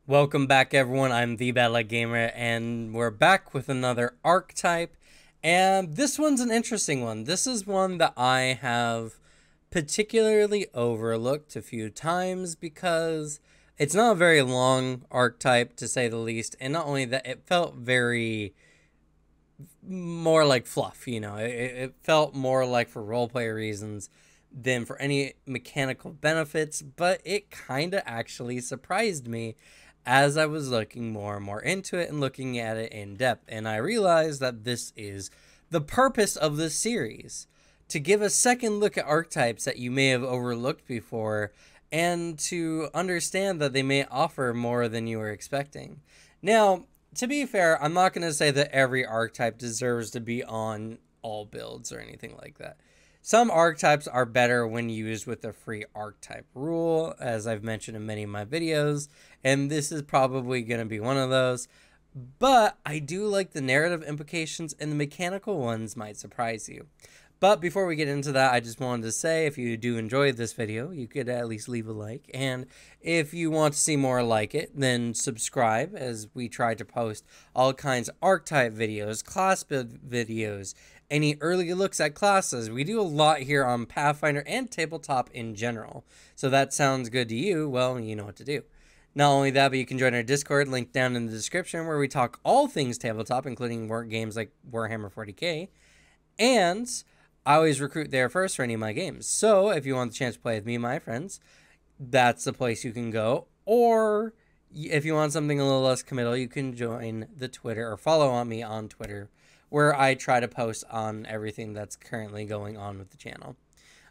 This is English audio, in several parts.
Welcome back, everyone. I'm the Battle Gamer, and we're back with another archetype. And this one's an interesting one. This is one that I have particularly overlooked a few times because it's not a very long archetype, to say the least. And not only that, it felt very more like fluff, it felt more like for roleplay reasons than for any mechanical benefits, but it kind of actually surprised me as I was looking more and more into it and looking at it in depth. And I realized that this is the purpose of this series, to give a second look at archetypes that you may have overlooked before and to understand that they may offer more than you were expecting. Now, to be fair, I'm not going to say that every archetype deserves to be on all builds or anything like that. Some archetypes are better when used with the free archetype rule, as I've mentioned in many of my videos, and this is probably going to be one of those. But I do like the narrative implications, and the mechanical ones might surprise you. But before we get into that, I just wanted to say, if you do enjoy this video, you could at least leave a like. And if you want to see more like it, then subscribe, as we try to post all kinds of archetype videos, class build videos, any early looks at classes. We do a lot here on Pathfinder and tabletop in general. So that sounds good to you, well, you know what to do. Not only that, but you can join our Discord, link down in the description, where we talk all things tabletop, including games like Warhammer 40k. And I always recruit there first for any of my games. So if you want the chance to play with me and my friends, that's the place you can go. Or if you want something a little less committal, you can join the Twitter or follow on me on Twitter, where I try to post on everything that's currently going on with the channel.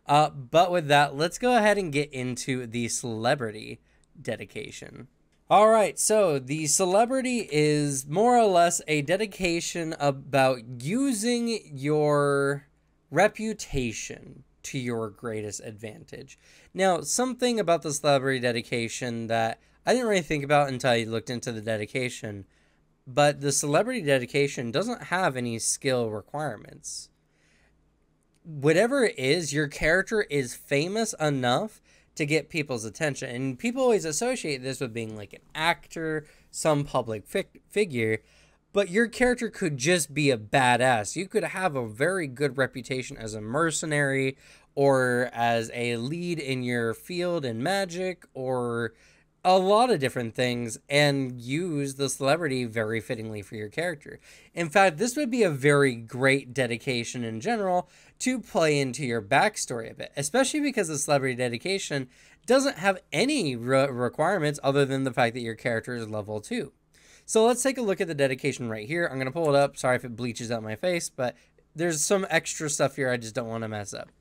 But with that, let's go ahead and get into the celebrity dedication. All right, so the celebrity is more or less a dedication about using your reputation to your greatest advantage. Now, something about the celebrity dedication that I didn't really think about until I looked into the dedication, but the celebrity dedication doesn't have any skill requirements. Whatever it is, your character is famous enough to get people's attention. And people always associate this with being like an actor, some public figure, but your character could just be a badass. You could have a very good reputation as a mercenary or as a lead in your field in magic or a lot of different things and use the celebrity very fittingly for your character. In fact, this would be a very great dedication in general to play into your backstory a bit, especially because the celebrity dedication doesn't have any requirements other than the fact that your character is level 2. So let's take a look at the dedication right here. I'm going to pull it up. Sorry if it bleaches out my face, but there's some extra stuff here I just don't want to mess up.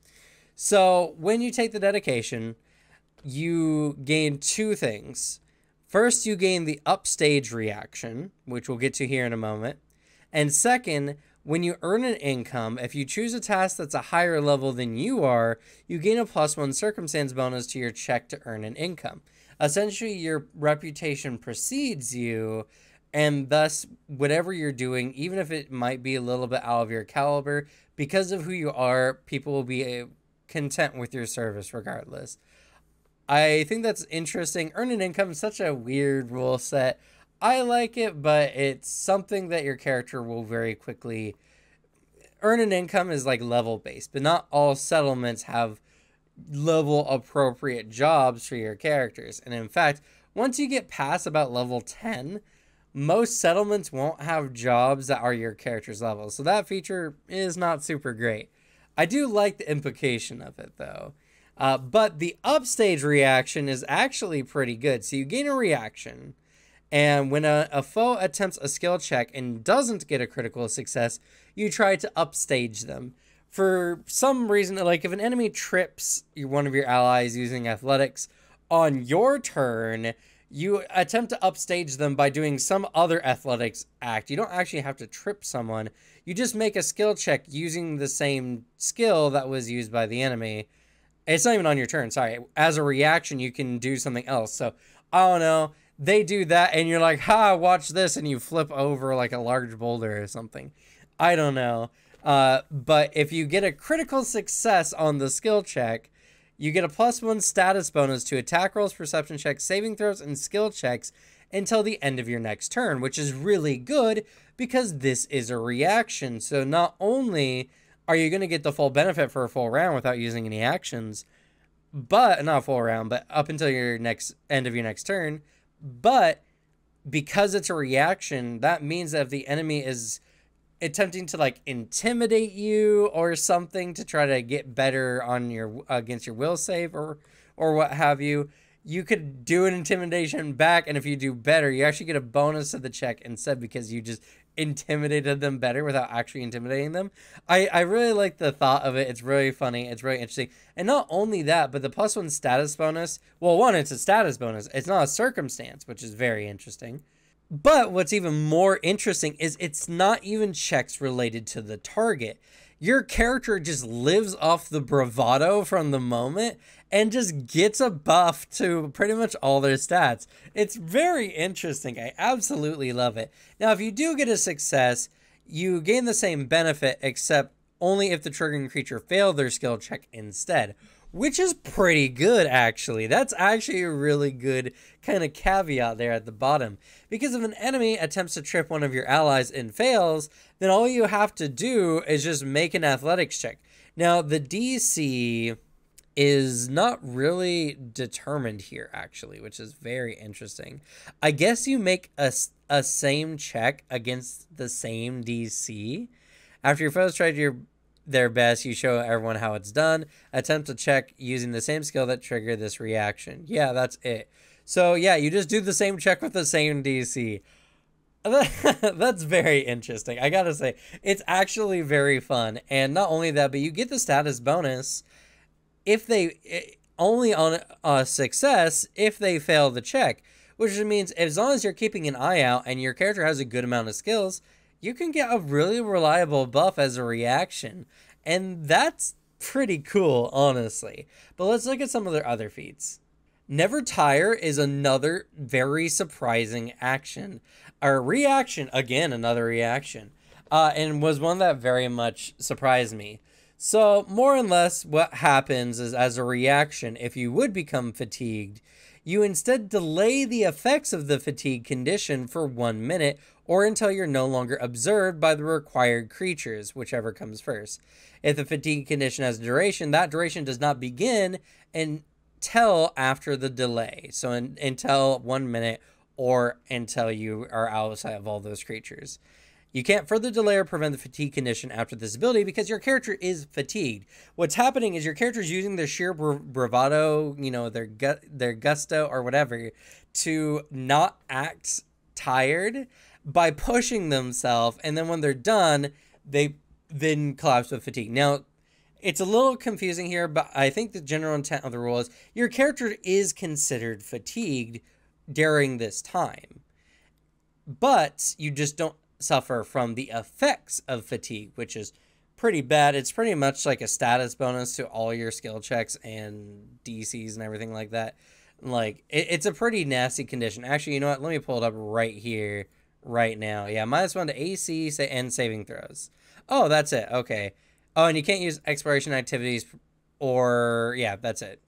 So when you take the dedication, you gain two things. First, you gain the upstage reaction, which we'll get to here in a moment. And second, when you earn an income, if you choose a task that's a higher level than you are, you gain a +1 circumstance bonus to your check to earn an income. Essentially, your reputation precedes you, and thus, whatever you're doing, even if it might be a little bit out of your caliber, because of who you are, people will be content with your service regardless. I think that's interesting. Earn an income is such a weird rule set. I like it, but it's something that your character will very quickly... Earn an income is like level based, but not all settlements have level appropriate jobs for your characters. And in fact, once you get past about level 10, most settlements won't have jobs that are your character's level. So that feature is not super great. I do like the implication of it though. But the upstage reaction is actually pretty good. So you gain a reaction, and when a foe attempts a skill check and doesn't get a critical success, you try to upstage them. For some reason, like if an enemy trips one of your allies using athletics on your turn, you attempt to upstage them by doing some other athletics act. You don't actually have to trip someone. You just make a skill check using the same skill that was used by the enemy. It's not even on your turn, sorry. As a reaction, you can do something else. So, I don't know. They do that, and you're like, ha, watch this, and you flip over like a large boulder or something. I don't know. But if you get a critical success on the skill check, you get a +1 status bonus to attack rolls, perception checks, saving throws, and skill checks until the end of your next turn, which is really good because this is a reaction. So not only are you going to get the full benefit for a full round without using any actions, but not a full round, but up until your next end of your next turn, but because it's a reaction, that means that if the enemy is attempting to like intimidate you or something to try to get better on your against your will save or what have you, you could do an intimidation back, and if you do better, you actually get a bonus to the check instead because you just intimidated them better without actually intimidating them. I really like the thought of it. It's really funny. It's really interesting. And not only that, but the +1 status bonus, well, one, it's a status bonus. It's not a circumstance, which is very interesting. But what's even more interesting is it's not even checks related to the target. Your character just lives off the bravado from the moment and just gets a buff to pretty much all their stats. It's very interesting. I absolutely love it. Now, if you do get a success, you gain the same benefit, except only if the triggering creature failed their skill check instead, which is pretty good, actually. That's actually a really good kind of caveat there at the bottom. Because if an enemy attempts to trip one of your allies and fails, then all you have to do is just make an athletics check. Now, the DC is not really determined here, actually, which is very interesting. I guess you make a same check against the same DC. After your foes tried their best, you show everyone how it's done. Attempt to check using the same skill that triggered this reaction. Yeah, that's it. So yeah, you just do the same check with the same DC. That's very interesting. I gotta say, it's actually very fun. And not only that, but you get the status bonus if they only on a success if they fail the check, which means as long as you're keeping an eye out and your character has a good amount of skills, you can get a really reliable buff as a reaction. And that's pretty cool, honestly. But let's look at some of their other feats. Never Tire is another very surprising action. Or reaction, again, another reaction. And was one that very much surprised me. So, more or less, what happens is as a reaction, if you would become fatigued, you instead delay the effects of the fatigue condition for 1 minute or until you're no longer observed by the required creatures, whichever comes first. If the fatigue condition has a duration, that duration does not begin until after the delay. So until 1 minute or until you are outside of all those creatures. You can't further delay or prevent the fatigue condition after this ability because your character is fatigued. What's happening is your character is using their sheer bravado, you know, their gusto or whatever, to not act tired by pushing themselves, and then when they're done, they then collapse with fatigue. Now, it's a little confusing here, but I think the general intent of the rule is your character is considered fatigued during this time, but you just don't suffer from the effects of fatigue, which is pretty bad. It's pretty much like a status bonus to all your skill checks and DCs and everything like that. Like, it's a pretty nasty condition. Actually, you know what? Let me pull it up right here, right now. Yeah, -1 to AC and saving throws. Oh, that's it. Okay. Oh, and you can't use exploration activities or, yeah, that's it.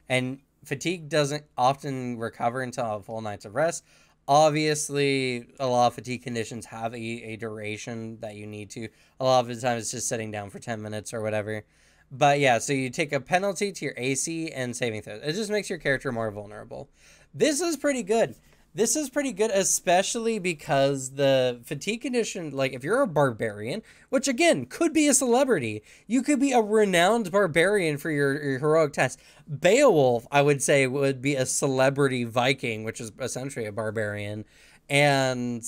And fatigue doesn't often recover until a full night's of rest. Obviously, a lot of fatigue conditions have a duration that you need to. A lot of the time, it's just sitting down for 10 minutes or whatever. But yeah, so you take a penalty to your AC and saving throws. It just makes your character more vulnerable. This is pretty good. This is pretty good, especially because the fatigue condition, like if you're a barbarian, which again, could be a celebrity. You could be a renowned barbarian for your heroic test. Beowulf, I would say, would be a celebrity Viking, which is essentially a barbarian. And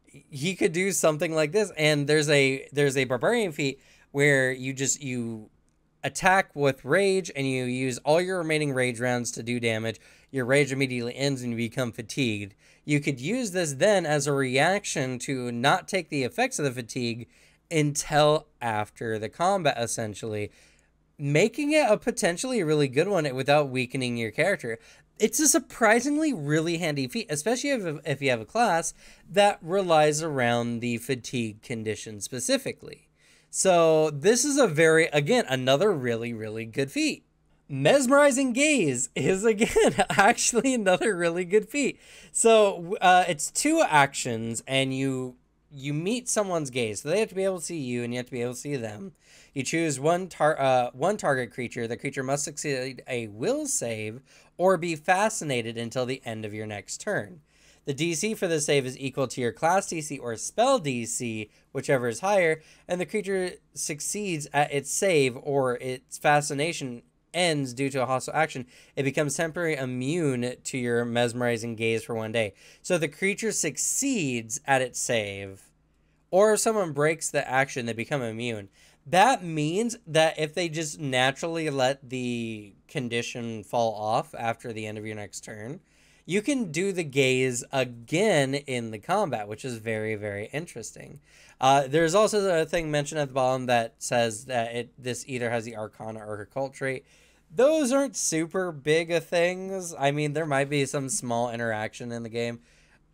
he could do something like this. And there's a barbarian feat where you attack with rage and you use all your remaining rage rounds to do damage. Your rage immediately ends and you become fatigued. You could use this then as a reaction to not take the effects of the fatigue until after the combat, essentially, making it a potentially really good one without weakening your character. It's a surprisingly really handy feat, especially if you have a class that relies around the fatigue condition specifically. So this is another really, really good feat. Mesmerizing Gaze is, again, actually another really good feat. So it's 2 actions, and you meet someone's gaze. So they have to be able to see you, and you have to be able to see them. You choose one target creature. The creature must succeed a will save or be fascinated until the end of your next turn. The DC for the save is equal to your class DC or spell DC, whichever is higher, and the creature succeeds at its save or its fascination ends due to a hostile action, it becomes temporarily immune to your mesmerizing gaze for 1 day. So the creature succeeds at its save, or if someone breaks the action, they become immune. That means that if they just naturally let the condition fall off after the end of your next turn, you can do the gaze again in the combat, which is very, very interesting. There's also a thing mentioned at the bottom that says that this either has the Arcana or Occult trait. Those aren't super big of things. I mean, there might be some small interaction in the game.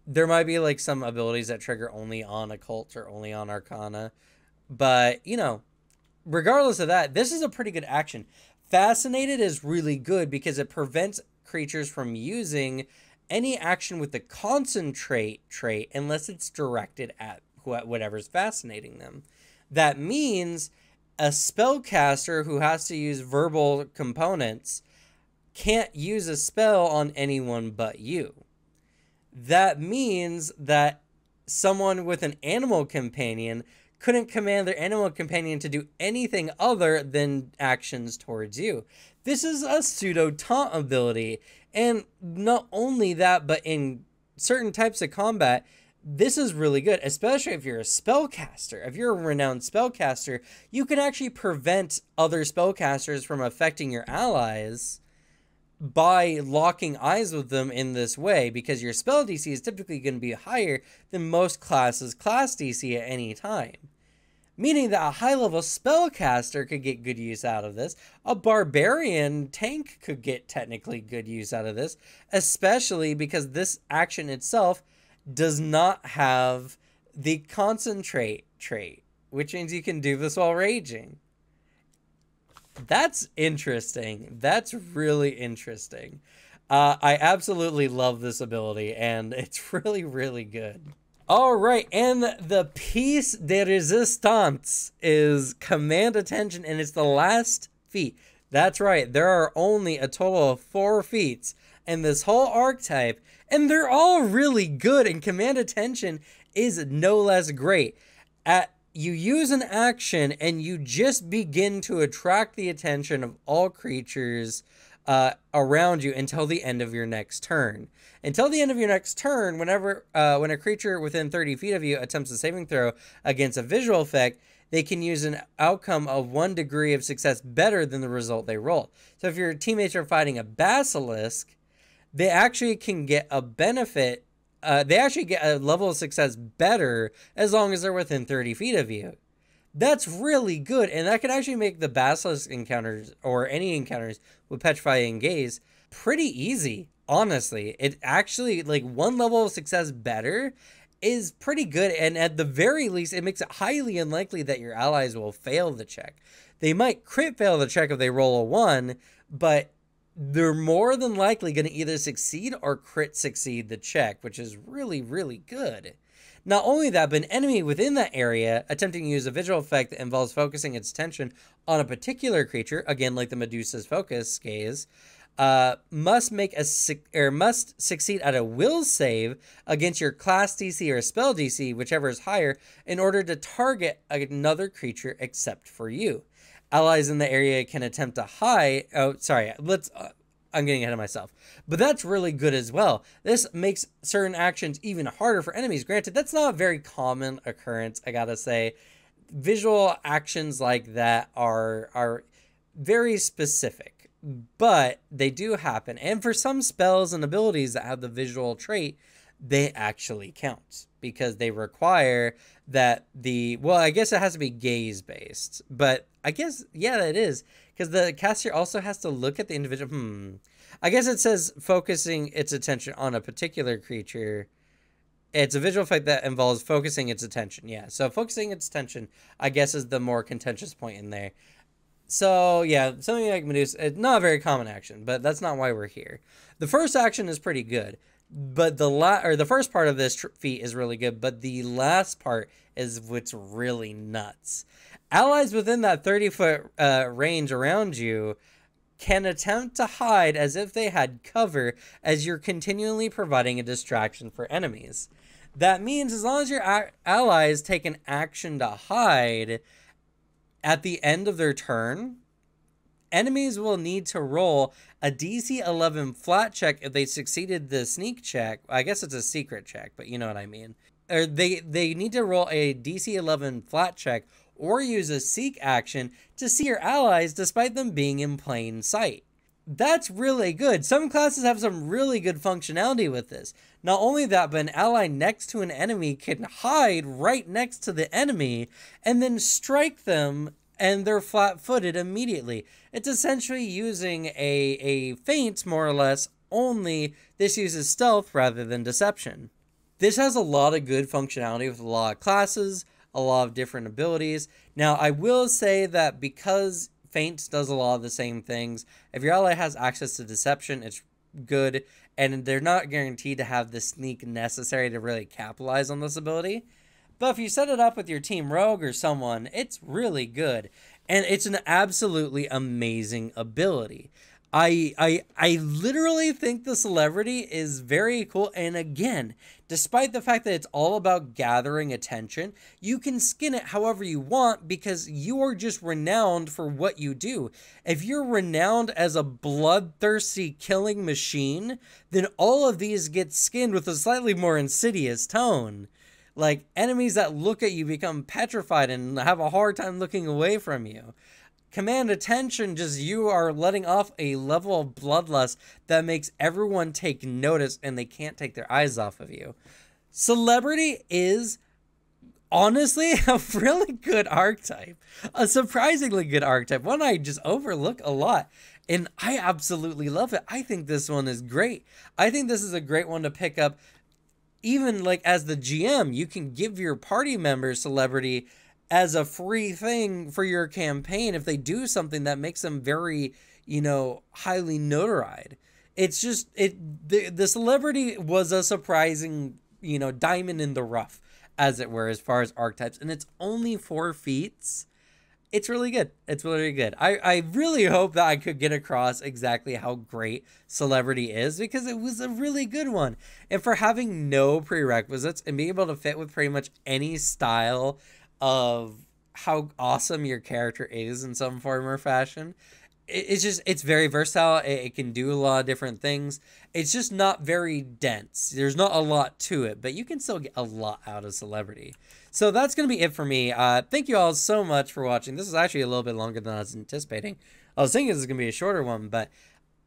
There might be like some abilities that trigger only on Occult or only on Arcana. But, you know, regardless of that, this is a pretty good action. Fascinated is really good because it prevents creatures from using any action with the Concentrate trait unless it's directed at whatever's fascinating them. That means a spellcaster who has to use verbal components can't use a spell on anyone but you. That means that someone with an animal companion couldn't command their animal companion to do anything other than actions towards you. This is a pseudo taunt ability, and not only that, but in certain types of combat, this is really good, especially if you're a spellcaster. If you're a renowned spellcaster, you can actually prevent other spellcasters from affecting your allies by locking eyes with them in this way, because your spell DC is typically going to be higher than most classes' class DC at any time. Meaning that a high-level spellcaster could get good use out of this. A barbarian tank could get technically good use out of this, especially because this action itself does not have the Concentrate trait, which means you can do this while raging. That's interesting. That's really interesting. I absolutely love this ability, and it's really, really good. All right, and the piece de resistance is Command Attention, and it's the last feat. That's right, there are only a total of 4 feats in this whole archetype, and they're all really good, and Command Attention is no less great. You use an action, and you just begin to attract the attention of all creatures around you until the end of your next turn. Until the end of your next turn, when a creature within 30 feet of you attempts a saving throw against a visual effect, they can use an outcome of 1 degree of success better than the result they rolled. So if your teammates are fighting a basilisk, they actually can get a benefit. They actually get a level of success better as long as they're within 30 feet of you. That's really good, and that can actually make the basilisk encounters, or any encounters with Petrifying Gaze, pretty easy, honestly. It actually, like, 1 level of success better is pretty good, and at the very least, it makes it highly unlikely that your allies will fail the check. They might crit fail the check if they roll a 1, but they're more than likely going to either succeed or crit succeed the check, which is really, really good. Not only that, but an enemy within that area attempting to use a visual effect that involves focusing its attention on a particular creature, again like the Medusa's focus gaze, must succeed at a will save against your class DC or spell DC, whichever is higher, in order to target another creature except for you. Allies in the area can attempt to hide. Oh, sorry. I'm getting ahead of myself. But that's really good as well. This makes certain actions even harder for enemies. Granted, that's not a very common occurrence, I gotta say. Visual actions like that are very specific, but they do happen. And for some spells and abilities that have the visual trait, they actually count because they require that well, I guess it has to be gaze based, but I guess, yeah, it is, because the caster also has to look at the individual. I guess it says focusing its attention on a particular creature. It's a visual effect that involves focusing its attention. Yeah, so focusing its attention, I guess, is the more contentious point in there. So yeah, something like Medusa, it's not a very common action, but that's not why we're here. The first action is pretty good, but the first part of this feat is really good, but the last part is what's really nuts. Allies within that 30-foot range around you can attempt to hide as if they had cover as you're continually providing a distraction for enemies. That means as long as your allies take an action to hide at the end of their turn, enemies will need to roll a DC 11 flat check if they succeeded the sneak check. I guess it's a secret check, but you know what I mean. Or they need to roll a DC 11 flat check or use a seek action to see your allies despite them being in plain sight. That's really good. Some classes have some really good functionality with this. Not only that, but an ally next to an enemy can hide right next to the enemy and then strike them and they're flat-footed immediately. It's essentially using a feint, more or less, only this uses stealth rather than deception. This has a lot of good functionality with a lot of classes, a lot of different abilities. Now, I will say that because feint does a lot of the same things, if your ally has access to deception, it's good, and they're not guaranteed to have the sneak necessary to really capitalize on this ability. But if you set it up with your team rogue or someone, it's really good. And it's an absolutely amazing ability. I literally think the celebrity is very cool. And again, despite the fact that it's all about gathering attention, you can skin it however you want because you are just renowned for what you do. If you're renowned as a bloodthirsty killing machine, then all of these get skinned with a slightly more insidious tone. Like, enemies that look at you become petrified and have a hard time looking away from you. Command attention, just you are letting off a level of bloodlust that makes everyone take notice and they can't take their eyes off of you. Celebrity is honestly a really good archetype. A surprisingly good archetype. One I just overlook a lot. And I absolutely love it. I think this one is great. I think this is a great one to pick up. Even like as the GM, you can give your party members celebrity as a free thing for your campaign if they do something that makes them very, highly notoried. It's just, the celebrity was a surprising, diamond in the rough, as it were, as far as archetypes. And it's only 4 feats. It's really good. It's really good. I really hope that I could get across exactly how great celebrity is because it was a really good one. And for having no prerequisites and being able to fit with pretty much any style of how awesome your character is in some form or fashion, it's very versatile. It can do a lot of different things. It's just not very dense. There's not a lot to it, but you can still get a lot out of celebrity. So that's going to be it for me. Thank you all so much for watching. This is actually a little bit longer than I was anticipating. I was thinking this was going to be a shorter one, but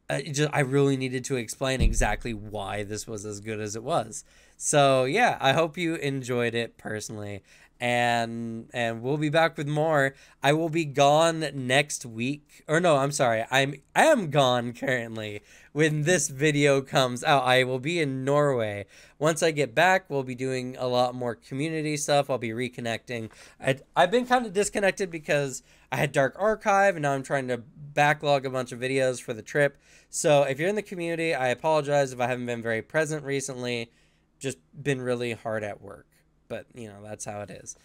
I really needed to explain exactly why this was as good as it was. So yeah, I hope you enjoyed it personally. And we'll be back with more. I will be gone next week, or no, I'm sorry, I am gone currently when this video comes out. I will be in Norway. Once I get back, we'll be doing a lot more community stuff. I'll be reconnecting. I've been kind of disconnected because I had Dark Archive and now I'm trying to backlog a bunch of videos for the trip. So if you're in the community, I apologize if I haven't been very present recently. Just been really hard at work. But, that's how it is.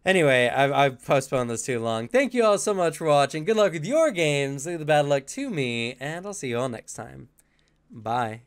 Anyway, I've postponed this too long. Thank you all so much for watching. Good luck with your games. Leave the bad luck to me. And I'll see you all next time. Bye.